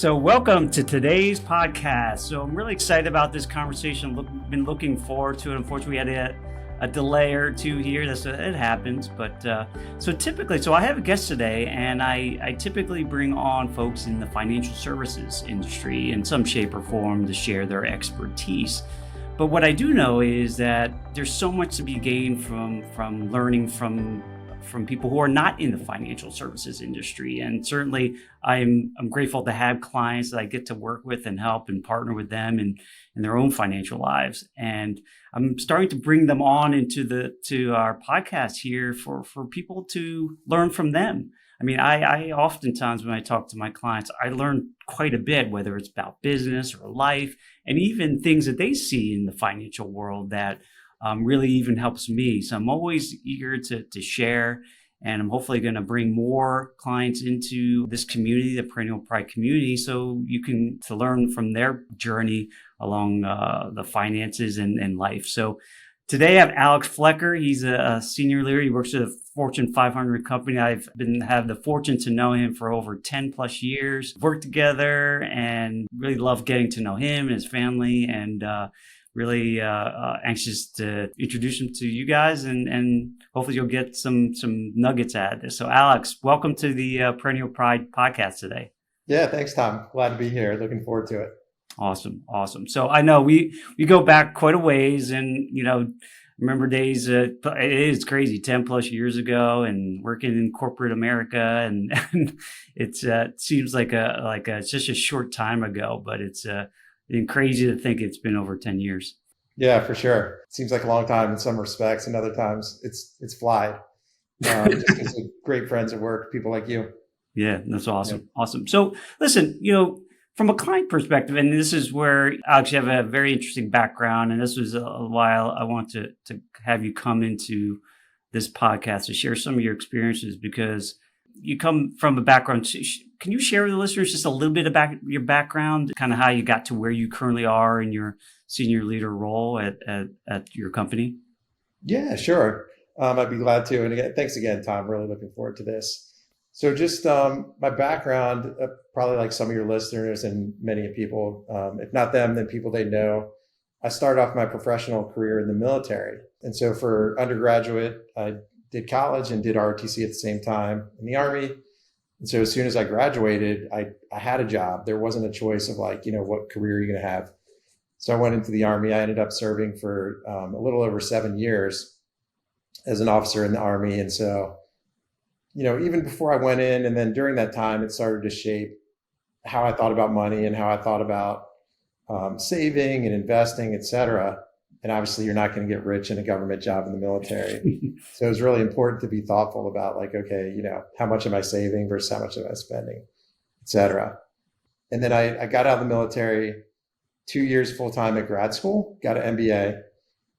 So welcome to today's podcast. So I'm really excited about this conversation. Been looking forward to it. Unfortunately, we had a delay or two here. It happens. But so I have a guest today, and I typically bring on folks in the financial services industry in some shape or form to share their expertise. But what I do know is that there's so much to be gained from learning from people who are not in the financial services industry. And certainly I'm grateful to have clients that I get to work with and help and partner with them in their own financial lives. And I'm starting to bring them on to our podcast here for people to learn from them. I mean, I oftentimes when I talk to my clients, I learn quite a bit, whether it's about business or life, and even things that they see in the financial world that really even helps me. So I'm always eager to share, and I'm hopefully going to bring more clients into this community, the Perennial Pride community, so you can to learn from their journey along the finances and life. So today I have Alex Flecker. He's a senior leader. He works at a Fortune 500 company. I've had the fortune to know him for over 10 plus years, worked together, and really love getting to know him and his family, and really anxious to introduce him to you guys, and hopefully you'll get some nuggets out of this. So Alex, welcome to the Perennial Pride podcast today. Yeah, thanks, Tom. Glad to be here. Looking forward to it. Awesome. So I know we go back quite a ways, and remember days, it's crazy, 10 plus years ago, and working in corporate America, and it seems like it's just a short time ago, but it's crazy to think it's been over 10 years. Yeah, for sure. It seems like a long time in some respects, and other times it's flied. Just because of great friends at work, people like you. Yeah, that's awesome. Yeah. Awesome. So listen, from a client perspective, and this is where, Alex, you have a very interesting background, and this was a while I want to have you come into this podcast to share some of your experiences, because you come from a background. Can you share with the listeners just a little bit about your background, kind of how you got to where you currently are in your senior leader role at your company? Yeah, sure. I'd be glad to. And again, thanks again, Tom. Really looking forward to this. So just my background, probably like some of your listeners and many people, if not them, then people they know. I started off my professional career in the military. And so for undergraduate, I did college and did ROTC at the same time in the Army. And so as soon as I graduated, I had a job. There wasn't a choice of what career you're going to have. So I went into the Army. I ended up serving for a little over 7 years as an officer in the Army. And so, even before I went in, and then during that time, it started to shape how I thought about money and how I thought about saving and investing, et cetera. And obviously you're not going to get rich in a government job in the military. So it was really important to be thoughtful about how much am I saving versus how much am I spending, et cetera. And then I got out of the military, 2 years full-time at grad school, got an MBA.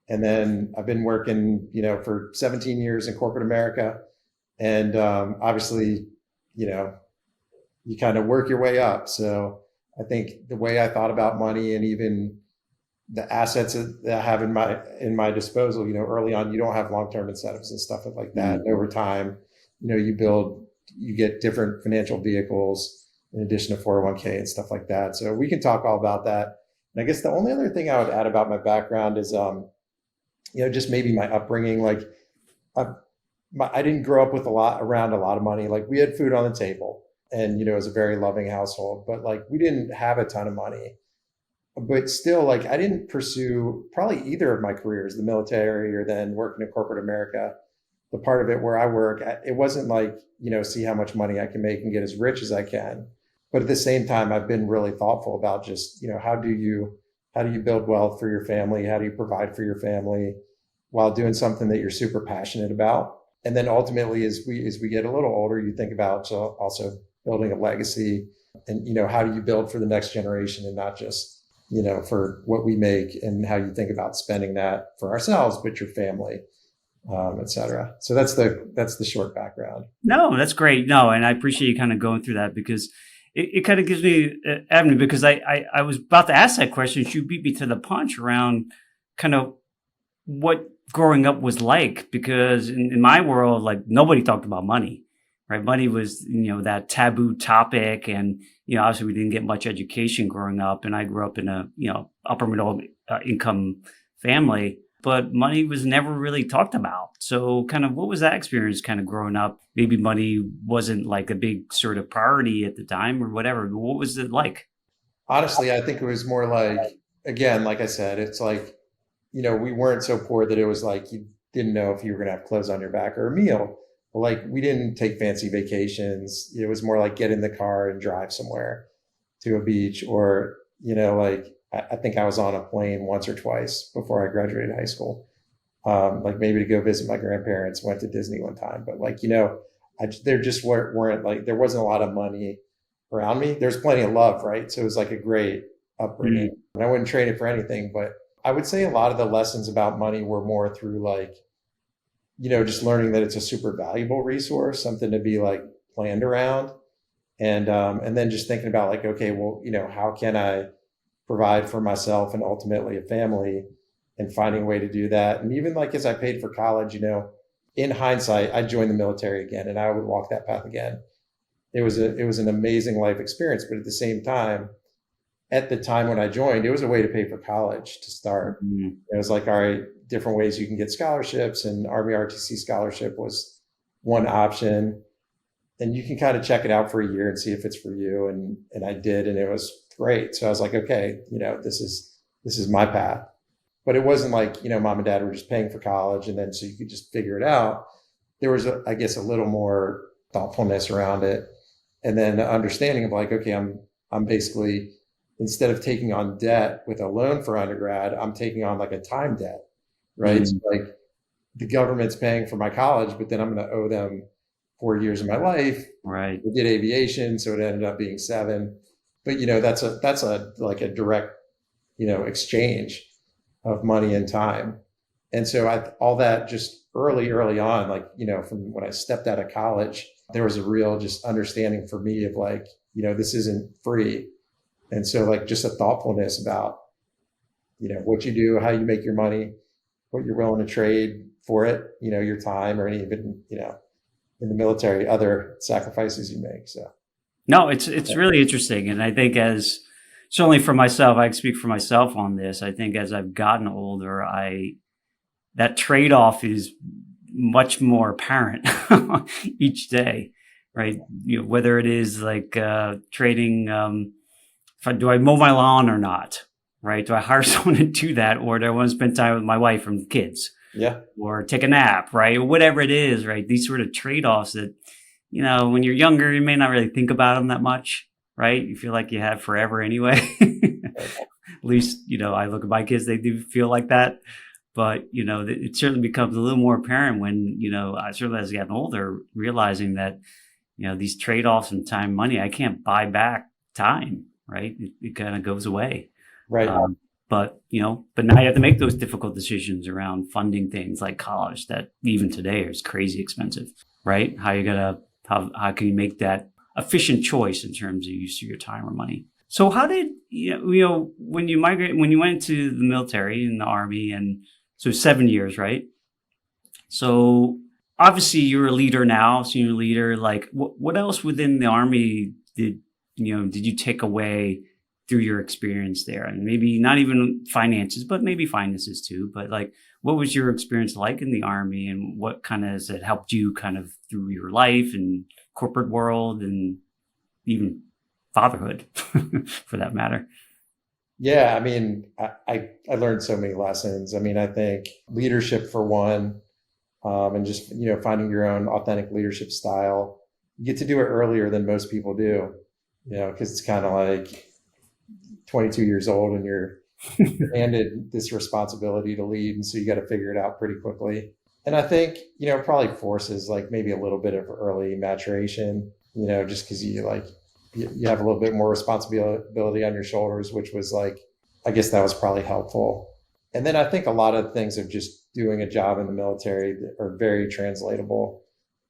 And then I've been working, for 17 years in corporate America. And obviously, you kind of work your way up. So I think the way I thought about money and even the assets that I have in my disposal, early on, you don't have long-term incentives and stuff like that. Mm-hmm. And over time, you get different financial vehicles in addition to 401k and stuff like that. So we can talk all about that. And I guess the only other thing I would add about my background is, just maybe my upbringing. Like I didn't grow up with around a lot of money. Like we had food on the table, and, it was a very loving household, but we didn't have a ton of money. But still, I didn't pursue probably either of my careers, the military or then working in corporate America. The part of it where I work, it wasn't see how much money I can make and get as rich as I can. But at the same time, I've been really thoughtful about just, how do you build wealth for your family? How do you provide for your family while doing something that you're super passionate about? And then ultimately, as we get a little older, you think about also building a legacy and, how do you build for the next generation and not just, for what we make, and how you think about spending that for ourselves, but your family, et cetera. So that's the short background. No, that's great. No, and I appreciate you kind of going through that, because it kind of gives me an avenue, because I was about to ask that question. You beat me to the punch around kind of what growing up was like, because in my world, nobody talked about money, right? Money was, that taboo topic. And, obviously we didn't get much education growing up. And I grew up in a, upper middle income family, but money was never really talked about. So kind of what was that experience kind of growing up? Maybe money wasn't like a big sort of priority at the time or whatever. What was it like? Honestly, I think it was more like, again, like I said, it's like, we weren't so poor that it was like you didn't know if you were going to have clothes on your back or a meal. Like we didn't take fancy vacations. It was more like get in the car and drive somewhere to a beach or, like I think I was on a plane once or twice before I graduated high school. Like maybe to go visit my grandparents, went to Disney one time, but like, there just weren't like, there wasn't a lot of money around me. There's plenty of love, right? So it was like a great upbringing. And I wouldn't trade it for anything, but I would say a lot of the lessons about money were more through like, just learning that it's a super valuable resource, something to be like planned around. And then just thinking about like, okay, well, how can I provide for myself and ultimately a family and finding a way to do that. And even like as I paid for college, in hindsight, I joined the military again and I would walk that path again. It was an amazing life experience, but at the same time, at the time when I joined, it was a way to pay for college to start. Mm-hmm. It was like, all right, different ways you can get scholarships, and Army RTC scholarship was one option. And you can kind of check it out for a year and see if it's for you. And I did, and it was great. So I was like, okay, this is my path. But it wasn't like, mom and dad were just paying for college and then so you could just figure it out. There was, I guess, a little more thoughtfulness around it. And then the understanding of like, okay, I'm basically, instead of taking on debt with a loan for undergrad, I'm taking on like a time debt, right? Mm-hmm. So like the government's paying for my college, but then I'm going to owe them 4 years of my life. Right. We did aviation, so it ended up being 7. But that's a like a direct, exchange of money and time. And so all that just early on, like, from when I stepped out of college, there was a real just understanding for me of like, this isn't free. And so like just a thoughtfulness about, what you do, how you make your money, what you're willing to trade for it, your time or even, in the military, other sacrifices you make. So. No, it's really interesting. And I think certainly for myself, I can speak for myself on this. I think as I've gotten older, that trade-off is much more apparent each day, right? Whether it is like trading, do I mow my lawn or not, right? Do I hire someone to do that, or do I want to spend time with my wife and kids? Yeah. Or take a nap, right? Or whatever it is, right? These sort of trade-offs that, when you're younger, you may not really think about them that much, right? You feel like you have forever anyway. At least, I look at my kids, they do feel like that. But, it certainly becomes a little more apparent when, I certainly as I get older, realizing that, these trade-offs in time, money, I can't buy back time, right? It kind of goes away. Right. But now you have to make those difficult decisions around funding things like college that even today is crazy expensive, right? How can you make that efficient choice in terms of use of your time or money? So how did, when you went to the military in the Army, and so 7 years, right? So obviously you're a leader now, senior leader, like what else within the Army did you take away through your experience there? And maybe not even finances, but maybe finances too. But like, what was your experience like in the Army, and what kind of has it helped you kind of through your life and corporate world and even fatherhood for that matter? Yeah. I mean, I learned so many lessons. I mean, I think leadership for one, and just, finding your own authentic leadership style. You get to do it earlier than most people do, because it's kind of like 22 years old and you're handed this responsibility to lead. And so you got to figure it out pretty quickly. And I think, probably forces like maybe a little bit of early maturation, just because you have a little bit more responsibility on your shoulders, which was like, I guess that was probably helpful. And then I think a lot of things of just doing a job in the military are very translatable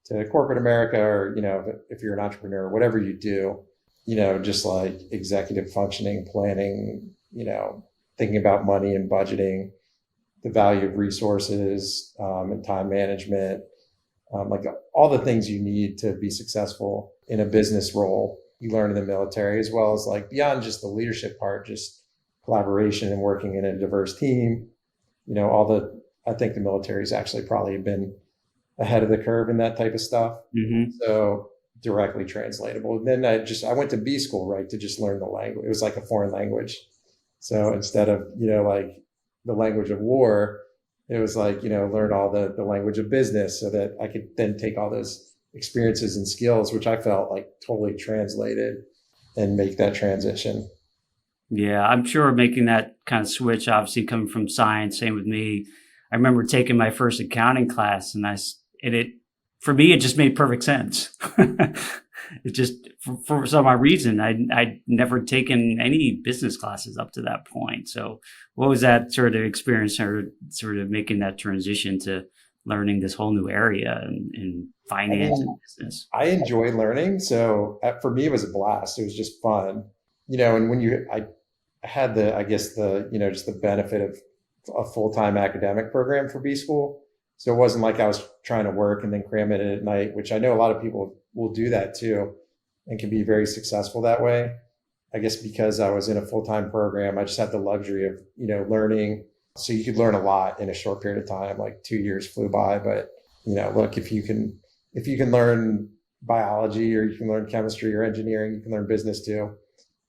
to corporate America, or, if you're an entrepreneur, whatever you do, just like executive functioning, planning, thinking about money and budgeting, the value of resources, and time management, like all the things you need to be successful in a business role, you learn in the military, as well as like beyond just the leadership part, just collaboration and working in a diverse team. I think the military's actually probably been ahead of the curve in that type of stuff. Mm-hmm. So directly translatable. And then I went to B school, right, to just learn the language. It was like a foreign language. So instead of, like the language of war, it was like, learn all the language of business so that I could then take all those experiences and skills, which I felt like totally translated and make that transition. Yeah, I'm sure making that kind of switch, obviously coming from science, same with me. I remember taking my first accounting class, and for me, it just made perfect sense. It just, for some odd reason, I'd never taken any business classes up to that point. So what was that sort of experience, or sort of making that transition to learning this whole new area in finance and business? I enjoy learning. So for me, it was a blast. It was just fun, and I had I guess just the benefit of a full-time academic program for B school. So it wasn't like I was trying to work and then cram it in at night, which I know a lot of people will do that too and can be very successful that way. I guess because I was in a full-time program, I just had the luxury of, learning. So you could learn a lot in a short period of time, like 2 years flew by. But, look, if you can learn biology, or you can learn chemistry or engineering, you can learn business too.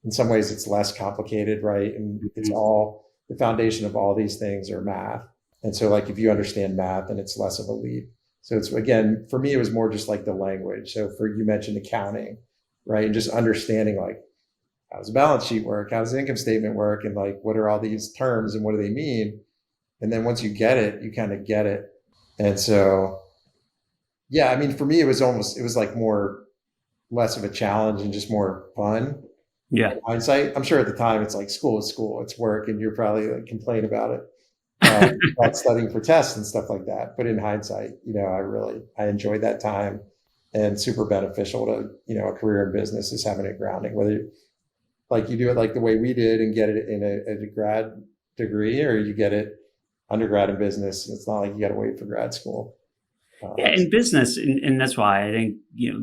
In some ways it's less complicated, right? And it's all, the foundation of all these things are math. And so like, if you understand math, then it's less of a leap. So it's, again, for me, it was more just like the language. So you mentioned accounting, right? And just understanding like, how does a balance sheet work? How does the income statement work? And like, what are all these terms and what do they mean? And then once you get it, you kind of get it. And so, yeah, I mean, for me, it was like less of a challenge and just more fun. Yeah. In hindsight, I'm sure at the time it's like school is school, it's work, and you're probably like complain about it, about studying for tests and stuff like that. But in hindsight, I enjoyed that time, and super beneficial to, a career in business is having a grounding, whether like you do it like the way we did and get it in a grad degree, or you get it undergrad in business. It's not like you got to wait for grad school. Yeah, in business, and that's why I think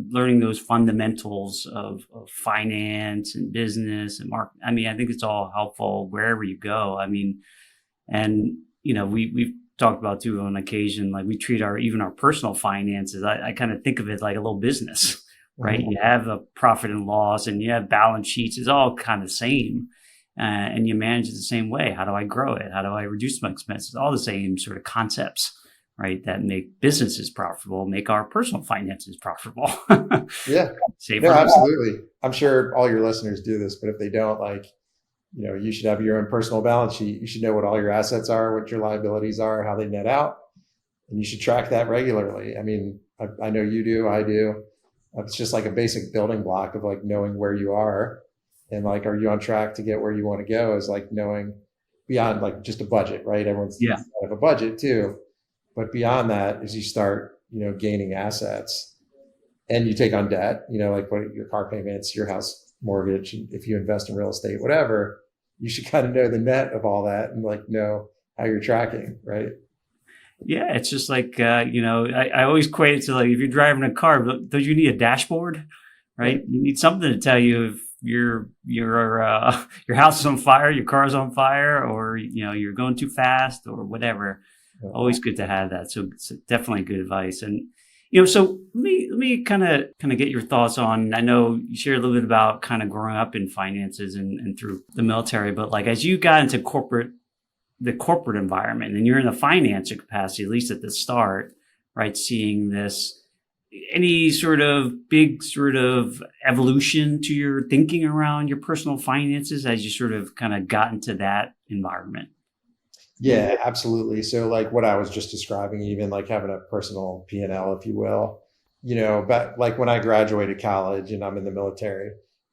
learning those fundamentals of finance and business and market. I mean, I think it's all helpful wherever you go. I mean, and we've talked about too on occasion, like we treat even our personal finances. I kind of think of it like a little business, right? Mm-hmm. You have a profit and loss, and you have balance sheets. It's all kind of the same, and you manage it the same way. How do I grow it? How do I reduce my expenses? All the same sort of concepts, right? That make businesses profitable, make our personal finances profitable. Yeah, no, absolutely. I'm sure all your listeners do this, but if they don't, like, you should have your own personal balance sheet. You should know what all your assets are, what your liabilities are, how they net out, and you should track that regularly. I mean, I know you do, I do. It's just like a basic building block of like knowing where you are, and like, are you on track to get where you want to go, is like knowing beyond like just a budget, right? Everyone's have a budget too. But beyond that, as you start, gaining assets and you take on debt, like what your car payments, your house mortgage, if you invest in real estate, whatever, you should kind of know the net of all that and like know how you're tracking, right? Yeah, it's just like, I always equate it to like, if you're driving a car, don't you need a dashboard, right? You need something to tell you if your house is on fire, your car's on fire, or, you're going too fast or whatever. Always good to have that. So it's definitely good advice. And, so let me kind of get your thoughts on, I know you shared a little bit about kind of growing up in finances and through the military, but like, as you got into the corporate environment and you're in the financial capacity, at least at the start, right? Seeing this, any sort of big sort of evolution to your thinking around your personal finances as you sort of kind of got into that environment? Yeah, absolutely. So like what I was just describing, even like having a personal P&L, if you will, but like when I graduated college and I'm in the military,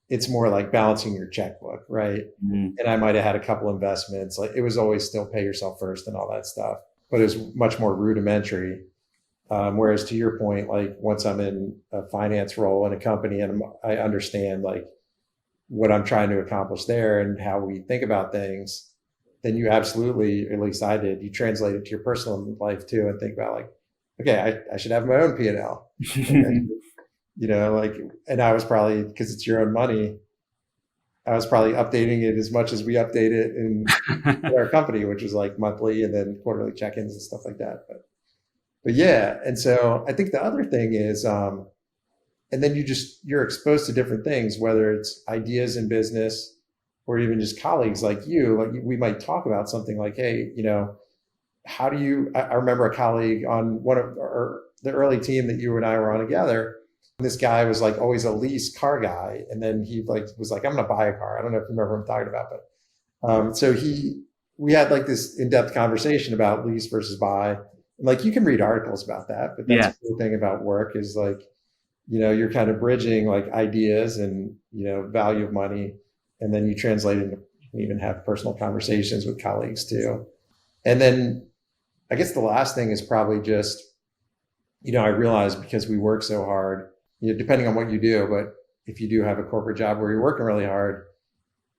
it's more like balancing your checkbook, right? Mm-hmm. And I might have had a couple investments. Like it was always still pay yourself first and all that stuff, but it was much more rudimentary. Whereas to your point, like once I'm in a finance role in a company and I understand like what I'm trying to accomplish there and how we think about things, then you absolutely, at least I did, you translate it to your personal life too and think about like, okay, I should have my own P&L. And then, like, and I was probably, because it's your own money, I was probably updating it as much as we update it in our company, which was like monthly and then quarterly check-ins and stuff like that. But yeah. And so I think the other thing is, and then you're exposed to different things, whether it's ideas in business or even just colleagues like you, like we might talk about something like, hey, how do you, I remember a colleague on one of the early team that you and I were on together. This guy was like always a lease car guy. And then he was like, I'm going to buy a car. I don't know if you remember what I'm talking about, but so we had like this in-depth conversation about lease versus buy. And like, you can read articles about that, but that's the cool thing about work is like, you're kind of bridging like ideas and, value of money. And then you translate into, you can even have personal conversations with colleagues too. And then I guess the last thing is probably just, I realize because we work so hard, depending on what you do, but if you do have a corporate job where you're working really hard,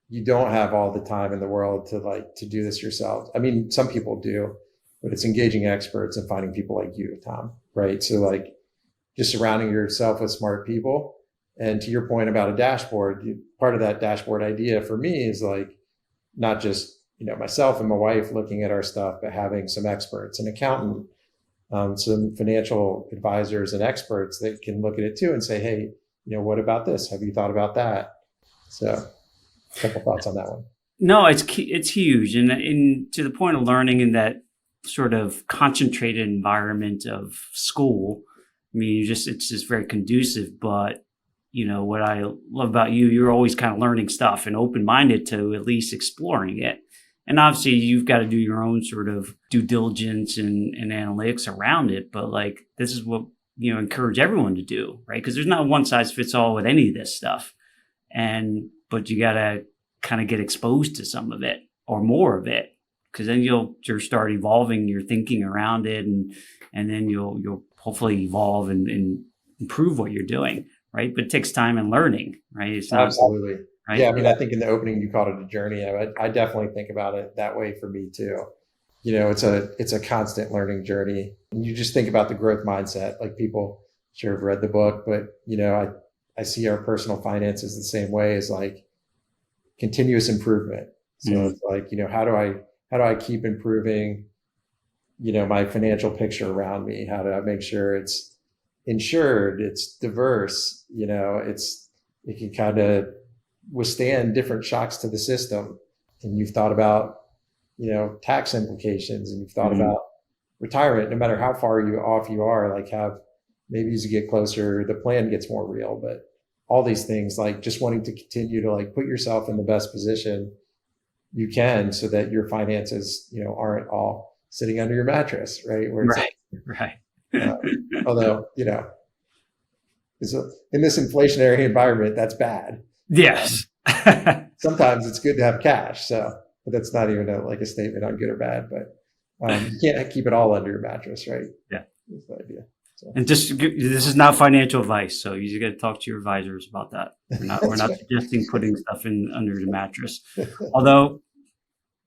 you don't have all the time in the world to do this yourself. I mean, some people do, but it's engaging experts and finding people like you, Tom, right? So like just surrounding yourself with smart people. And to your point about a dashboard, part of that dashboard idea for me is like, not just, myself and my wife looking at our stuff, but having some experts, an accountant, some financial advisors and experts that can look at it too and say, hey, what about this? Have you thought about that? So a couple thoughts on that one. No, it's huge. And to the point of learning in that sort of concentrated environment of school, I mean, it's just very conducive, but what I love about you, you're always kind of learning stuff and open-minded to at least exploring it. And obviously you've got to do your own sort of due diligence and analytics around it. But like, this is what, encourage everyone to do, right? Because there's not one size fits all with any of this stuff. But you got to kind of get exposed to some of it or more of it, because then you'll start evolving your thinking around it. And then you'll hopefully evolve and improve what you're doing. Right. But it takes time and learning, right? It's not, absolutely. Right? Yeah. I mean, I think in the opening you called it a journey. I definitely think about it that way for me too. It's a constant learning journey. And you just think about the growth mindset, like people sure have read the book, but I see our personal finances the same way as like continuous improvement. So it's like, how do I keep improving, my financial picture around me? How do I make sure it's insured, it's diverse, it can kind of withstand different shocks to the system. And you've thought about, tax implications, and you've thought about retirement, no matter how far off you are, like maybe as you get closer, the plan gets more real, but all these things, like just wanting to continue to like put yourself in the best position you can so that your finances, aren't all sitting under your mattress, right? Where it's right. Although, in this inflationary environment, that's bad. Yes. Sometimes it's good to have cash. But that's not even a statement on good or bad, but you can't keep it all under your mattress, right? Yeah. That's the idea. So. And this is not financial advice. So you got to talk to your advisors about that. We're not suggesting putting stuff under the mattress. Although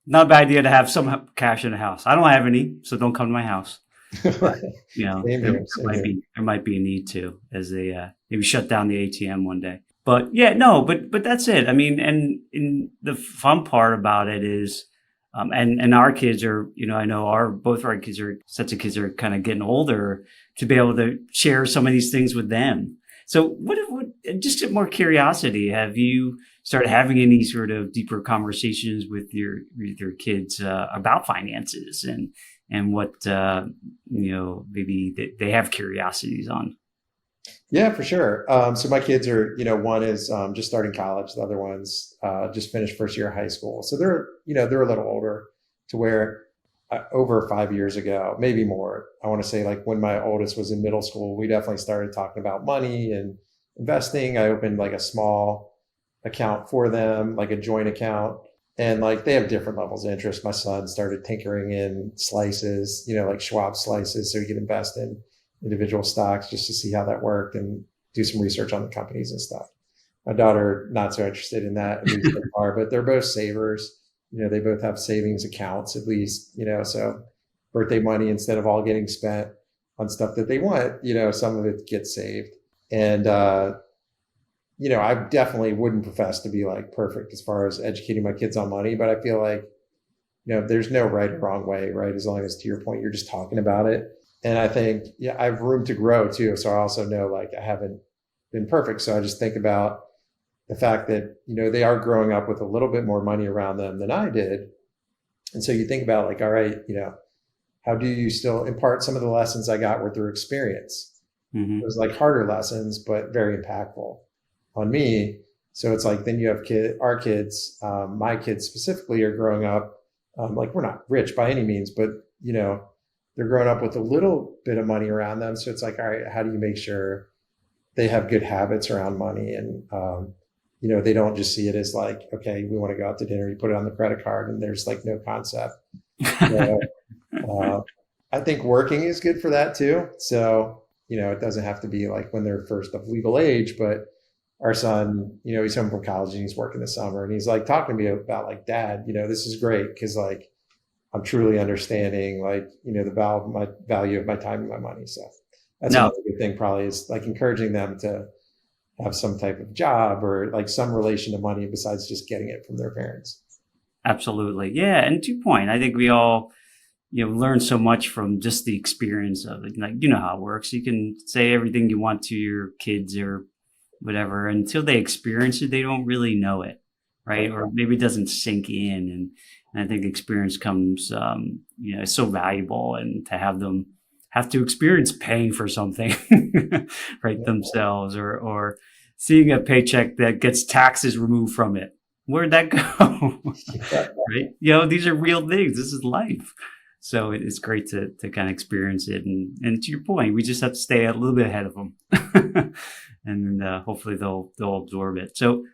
not a bad idea to have some cash in the house. I don't have any, so don't come to my house. But, there might be a need to, as they maybe shut down the ATM one day. But yeah, no, but that's it. I mean, and the fun part about it is, and our kids are, I know both our kids sets of kids are kind of getting older to be able to share some of these things with them. So what just more curiosity, have you started having any sort of deeper conversations with your kids about finances and what, maybe they have curiosities on? Yeah, for sure. So my kids are, one is just starting college. The other one's just finished first year of high school. So they're a little older to where over 5 years ago, maybe more, I want to say like when my oldest was in middle school, we definitely started talking about money and investing. I opened like a small account for them, like a joint account. And like they have different levels of interest. My son started tinkering in slices, like Schwab slices, so he could invest in individual stocks just to see how that worked and do some research on the companies and stuff. My daughter, not so interested in that, at least so far, but they're both savers. They both have savings accounts, at least, so birthday money instead of all getting spent on stuff that they want, some of it gets saved. And, I definitely wouldn't profess to be like perfect as far as educating my kids on money, but I feel like, there's no right or wrong way, right? As long as, to your point, you're just talking about it. And I think, yeah, I have room to grow too. So I also know like I haven't been perfect. So I just think about the fact that, they are growing up with a little bit more money around them than I did. And so you think about like, all right, how do you still impart some of the lessons I got were through experience? It was like harder lessons, but very impactful on me. So it's like, then you have our kids, my kids specifically are growing up. Like we're not rich by any means, but they're growing up with a little bit of money around them. So it's like, all right, how do you make sure they have good habits around money? And, they don't just see it as like, okay, we want to go out to dinner, you put it on the credit card and there's like no concept. So, I think working is good for that too. So, it doesn't have to be like when they're first of legal age, but our son, he's home from college and he's working this summer and he's like talking to me about like, Dad, this is great because like I'm truly understanding like, the value of my time and my money. So that's another good thing probably is like encouraging them to have some type of job or like some relation to money besides just getting it from their parents. Absolutely. Yeah. And to your point, I think we all, learn so much from just the experience of it. Like, how it works. You can say everything you want to your kids or whatever. Until they experience it, they don't really know it. Right. Or maybe it doesn't sink in. And I think experience comes, it's so valuable, and to have them have to experience paying for something, right, themselves, or seeing a paycheck that gets taxes removed from it. Where'd that go? Right? These are real things. This is life. So it's great to kind of experience it. And to your point, we just have to stay a little bit ahead of them, and hopefully they'll absorb it. So,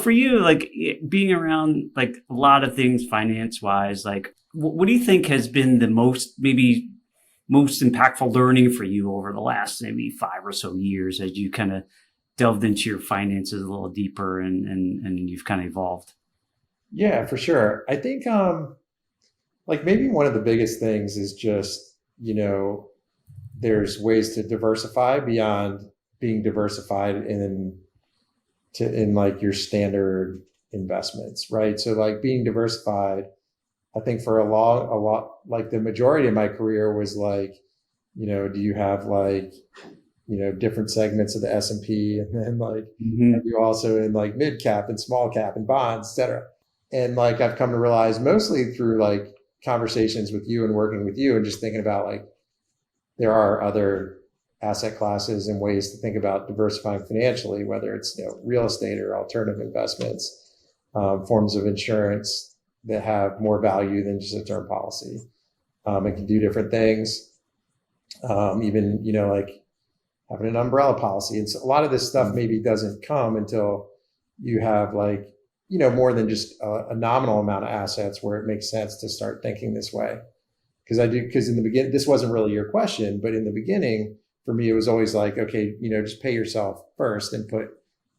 for you, like being around like a lot of things finance wise, like what do you think has been the most impactful learning for you over the last maybe 5 or so years as you kind of delved into your finances a little deeper and you've kind of evolved? Yeah, for sure. I think like maybe one of the biggest things is just, there's ways to diversify beyond being diversified in like your standard investments, right? So like being diversified, I think for a lot, like the majority of my career was like, do you have like, different segments of the S&P, and then like you also in like mid cap and small cap and bonds, et cetera. And like I've come to realize mostly through like conversations with you and working with you and just thinking about like there are other asset classes and ways to think about diversifying financially, whether it's real estate or alternative investments, forms of insurance that have more value than just a term policy. It can do different things, even like having an umbrella policy. And so a lot of this stuff maybe doesn't come until you have like more than just a nominal amount of assets where it makes sense to start thinking this way. Because in the beginning, this wasn't really your question, but in the beginning, for me, it was always like, okay, just pay yourself first and put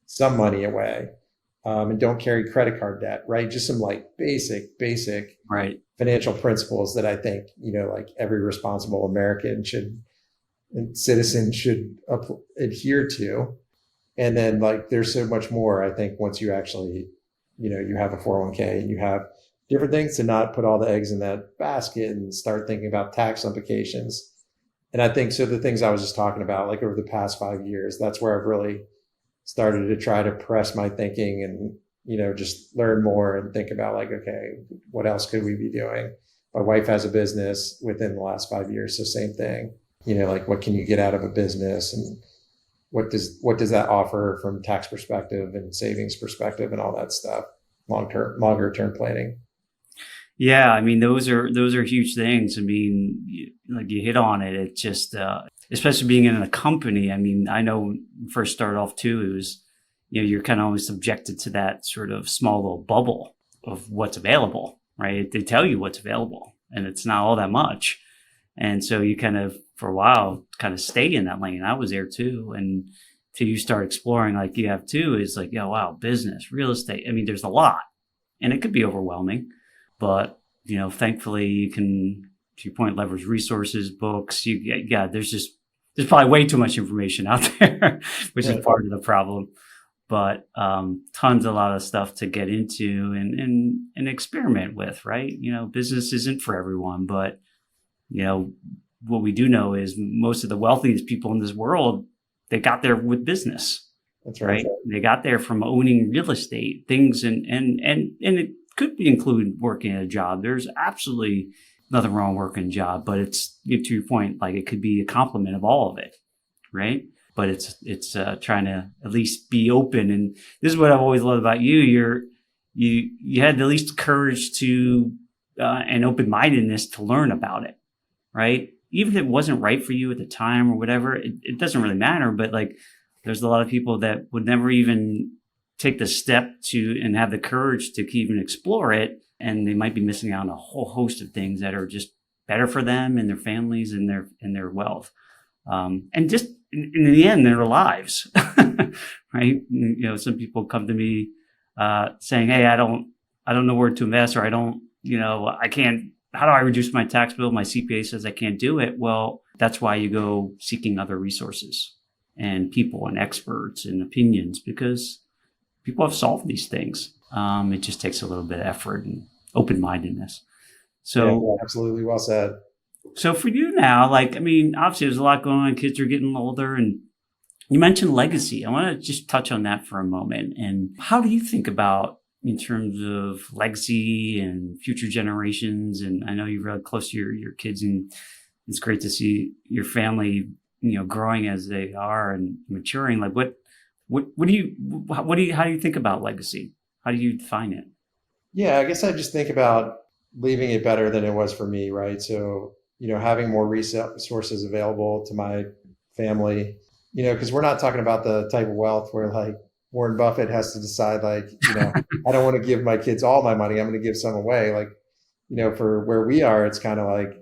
some money away, and don't carry credit card debt, right? Just some like basic right financial principles that I think, like every responsible American and citizen should adhere to. And then like, there's so much more, I think, once you actually, you have a 401k and you have different things, to not put all the eggs in that basket and start thinking about tax implications. And I think so the things I was just talking about, like over the past 5 years, that's where I've really started to try to press my thinking and, just learn more and think about like, okay, what else could we be doing? My wife has a business within the last 5 years. So same thing, like what can you get out of a business, and what does that offer from tax perspective and savings perspective and all that stuff, longer term planning. Yeah, I mean, those are huge things. I mean, like you hit on it. It's just, especially being in a company. I mean, I know when we first started off too, it was, you're kind of always subjected to that sort of small little bubble of what's available, right? They tell you what's available, and it's not all that much. And so you kind of, for a while, kind of stay in that lane. I was there too. And till you start exploring like you have too, is like, wow, business, real estate. I mean, there's a lot, and it could be overwhelming. But, thankfully you can to your point, leverage resources, books. There's probably way too much information out there, which is part of the problem. But a lot of stuff to get into and experiment with, right? Business isn't for everyone, but what we do know is most of the wealthiest people in this world, they got there with business. That's right. They got there from owning real estate things, and it could include working at a job. There's absolutely nothing wrong working a job, but it's, to your point, like it could be a complement of all of it, right? But it's trying to at least be open. And this is what I've always loved about you. You had the least courage to and open-mindedness to learn about it, right? Even if it wasn't right for you at the time or whatever, it doesn't really matter. But like, there's a lot of people that would never even take the step to and have the courage to even explore it. And they might be missing out on a whole host of things that are just better for them and their families and their wealth. And just in the end, their lives, right? Some people come to me saying, "Hey, I don't know where to invest, or I can't. How do I reduce my tax bill? My CPA says I can't do it." Well, that's why you go seeking other resources and people and experts and opinions, because people have solved these things. It just takes a little bit of effort and open-mindedness. So, absolutely, well said. So for you now, obviously there's a lot going on. Kids are getting older, and you mentioned legacy. I want to just touch on that for a moment. And how do you think about in terms of legacy and future generations? And I know you're really close to your kids, and it's great to see your family, growing as they are and maturing. Like how do you think about legacy? How do you define it? Yeah, I guess I just think about leaving it better than it was for me, right? So, having more resources available to my family, because we're not talking about the type of wealth where like Warren Buffett has to decide like, I don't want to give my kids all my money. I'm going to give some away. Like, for where we are, it's kind of like,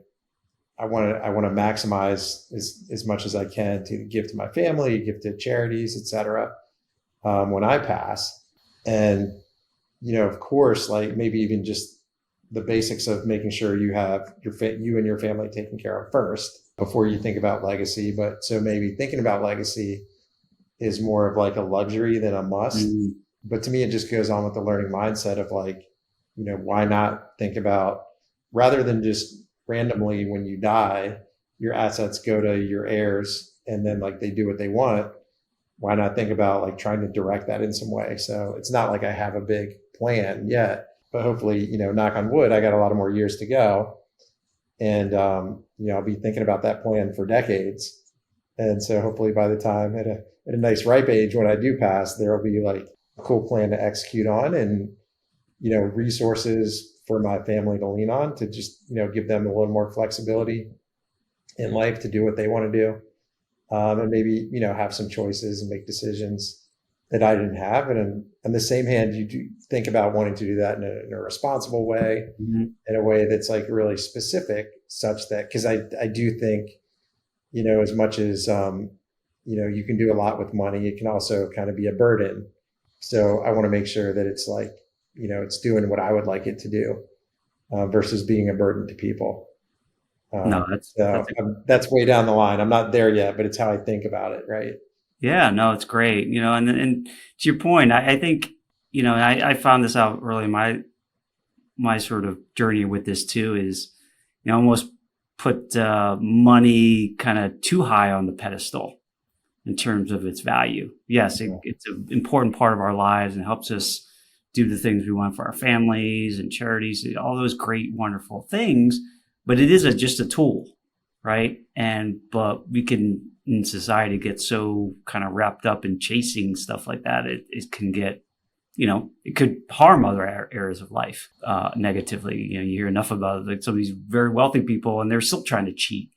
I want to maximize as much as I can to give to my family, give to charities, et cetera, when I pass. And, of course, like maybe even just the basics of making sure you have you and your family taken care of first before you think about legacy. But so maybe thinking about legacy is more of like a luxury than a must. Mm-hmm. But to me, it just goes on with the learning mindset of like, why not think about, rather than just randomly when you die, your assets go to your heirs and then like they do what they want. Why not think about like trying to direct that in some way? So it's not like I have a big plan yet, but hopefully, knock on wood, I got a lot of more years to go. And, I'll be thinking about that plan for decades. And so hopefully by the time at a nice ripe age, when I do pass, there'll be like a cool plan to execute on and, resources for my family to lean on to just, give them a little more flexibility in life to do what they want to do. And maybe, have some choices and make decisions that I didn't have. And on the same hand, you do think about wanting to do that in a responsible way, mm-hmm. in a way that's like really specific, such that, because I do think, as much as, you can do a lot with money, it can also kind of be a burden. So I want to make sure that it's like, it's doing what I would like it to do versus being a burden to people. No, that's way down the line. I'm not there yet, but it's how I think about it. Right. Yeah, no, it's great. And to your point, I think, I found this out early in my sort of journey with this too, is, almost put money kind of too high on the pedestal in terms of its value. Yes, it's an important part of our lives and helps us do the things we want for our families and charities, all those great, wonderful things. But it is just a tool, right? But we can, in society, get so kind of wrapped up in chasing stuff like that. It can get, it could harm other areas of life negatively. You hear enough about like some of these very wealthy people, and they're still trying to cheat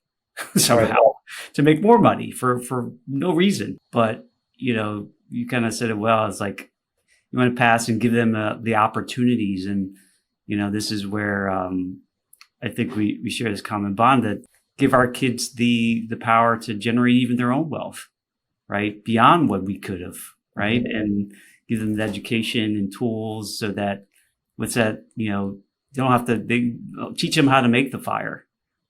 somehow to make more money for no reason. But, you kind of said it well. It's like you want to pass and give them the opportunities. And, this is where I think we share this common bond that give our kids the power to generate even their own wealth, right? Beyond what we could have, right? Mm-hmm. And give them the education and tools so that they don't have to, they teach them how to make the fire,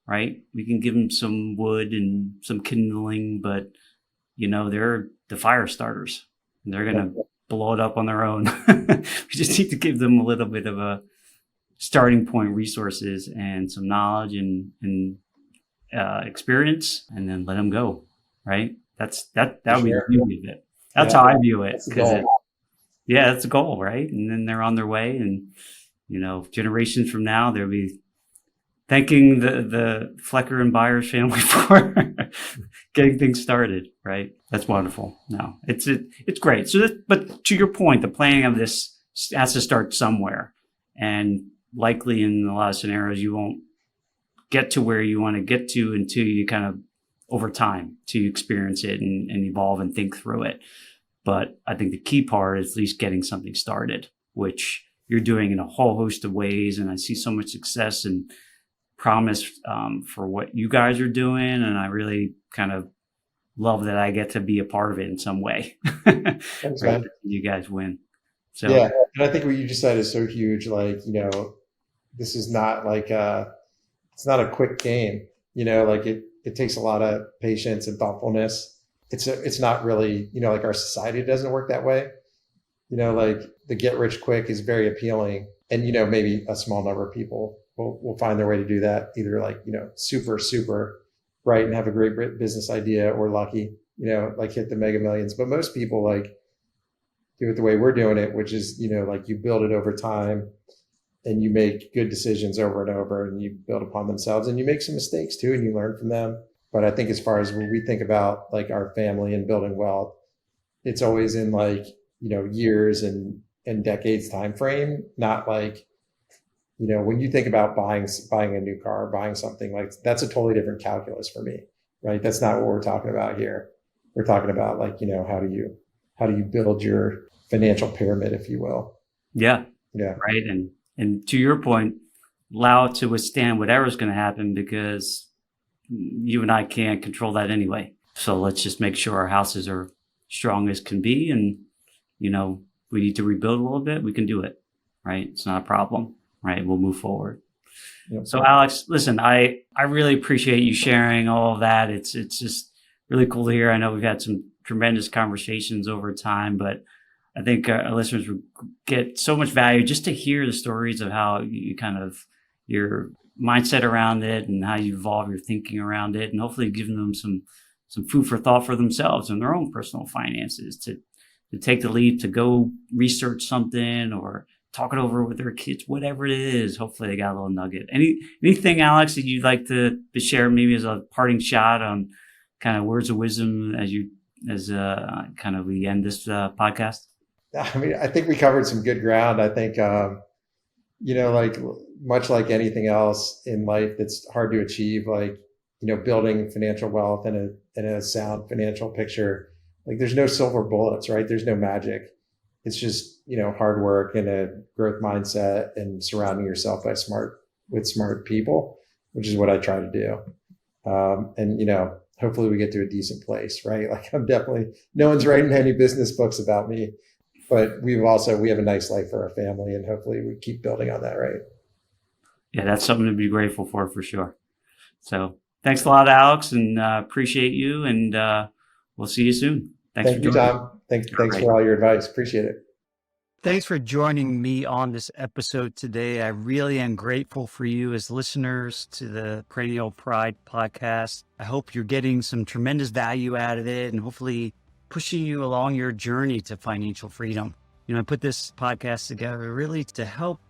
right? We can give them some wood and some kindling, but they're the fire starters. They're going to blow it up on their own. We just need to give them a little bit of a starting point, resources and some knowledge and experience, and then let them go. Right. That would be the beauty of it. That's how I view it. That's the goal. Right. And then they're on their way, and, generations from now, they'll be thanking the Flecker and Byers family for getting things started. Right. That's wonderful. No, it's great. So, but to your point, the planning of this has to start somewhere, and likely in a lot of scenarios, you won't get to where you want to get to until you kind of over time to experience it and evolve and think through it. But I think the key part is at least getting something started, which you're doing in a whole host of ways. And I see so much success and promise for what you guys are doing. And I really kind of love that I get to be a part of it in some way. Thanks, right? man. You guys win. So yeah. And I think what you just said is so huge. Like, this is not like it's not a quick game, like it takes a lot of patience and thoughtfulness. It's not really, like our society doesn't work that way. Like the get rich quick is very appealing, and, maybe a small number of people will find their way to do that, either like, super, super bright and have a great business idea, or lucky, like hit the mega millions. But most people like do it the way we're doing it, which is, like you build it over time, and you make good decisions over and over, and you build upon themselves, and you make some mistakes too, and you learn from them. But I think as far as when we think about like our family and building wealth, it's always in like, years and decades time frame, not like, when you think about buying a new car, buying something, like that's a totally different calculus for me, right? That's not what we're talking about here. We're talking about like, how do you build your financial pyramid, if you will? Yeah. Yeah. Right. And to your point, allow it to withstand whatever's going to happen, because you and I can't control that anyway. So let's just make sure our houses are strong as can be. And, we need to rebuild a little bit. We can do it. Right. It's not a problem. Right. We'll move forward. Yep. So Alex, listen, I really appreciate you sharing all of that. It's just really cool to hear. I know we've had some tremendous conversations over time, but I think our listeners would get so much value just to hear the stories of how you kind of your mindset around it and how you evolve your thinking around it, and hopefully giving them some food for thought for themselves and their own personal finances to take the leap to go research something or talk it over with their kids, whatever it is. Hopefully they got a little nugget. Anything, Alex, that you'd like to share maybe as a parting shot on kind of words of wisdom as kind of we end this podcast? I mean, I think we covered some good ground. I think, like much like anything else in life that's hard to achieve, like, building financial wealth and a sound financial picture, like there's no silver bullets, right? There's no magic. It's just, hard work and a growth mindset and surrounding yourself with smart people, which is what I try to do. And, hopefully we get to a decent place, right? Like no one's writing any business books about me, but we have a nice life for our family, and hopefully we keep building on that, right? Yeah, that's something to be grateful for sure. So thanks a lot, Alex, and appreciate you, and we'll see you soon. Thank you, Tom. Thanks for all your advice. Appreciate it. Thanks for joining me on this episode today. I really am grateful for you as listeners to the Perennial Pride podcast. I hope you're getting some tremendous value out of it, and hopefully pushing you along your journey to financial freedom. I put this podcast together really to help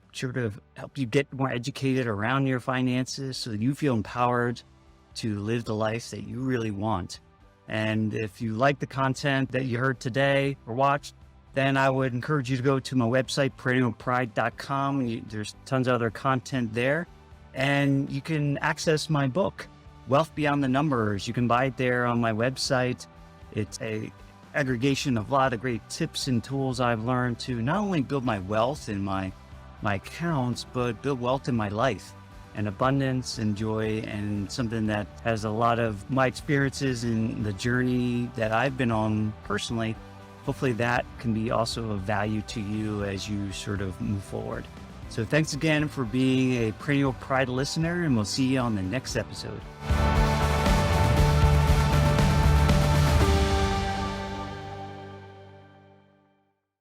you get more educated around your finances so that you feel empowered to live the life that you really want. And if you like the content that you heard today or watched, then I would encourage you to go to my website, perennialpride.com. There's tons of other content there. And you can access my book, Wealth Beyond the Numbers. You can buy it there on my website. It's a aggregation of a lot of great tips and tools I've learned to not only build my wealth in my accounts, but build wealth in my life and abundance and joy, and something that has a lot of my experiences in the journey that I've been on personally. Hopefully that can be also of value to you as you sort of move forward. So thanks again for being a Perennial Pride listener, and we'll see you on the next episode.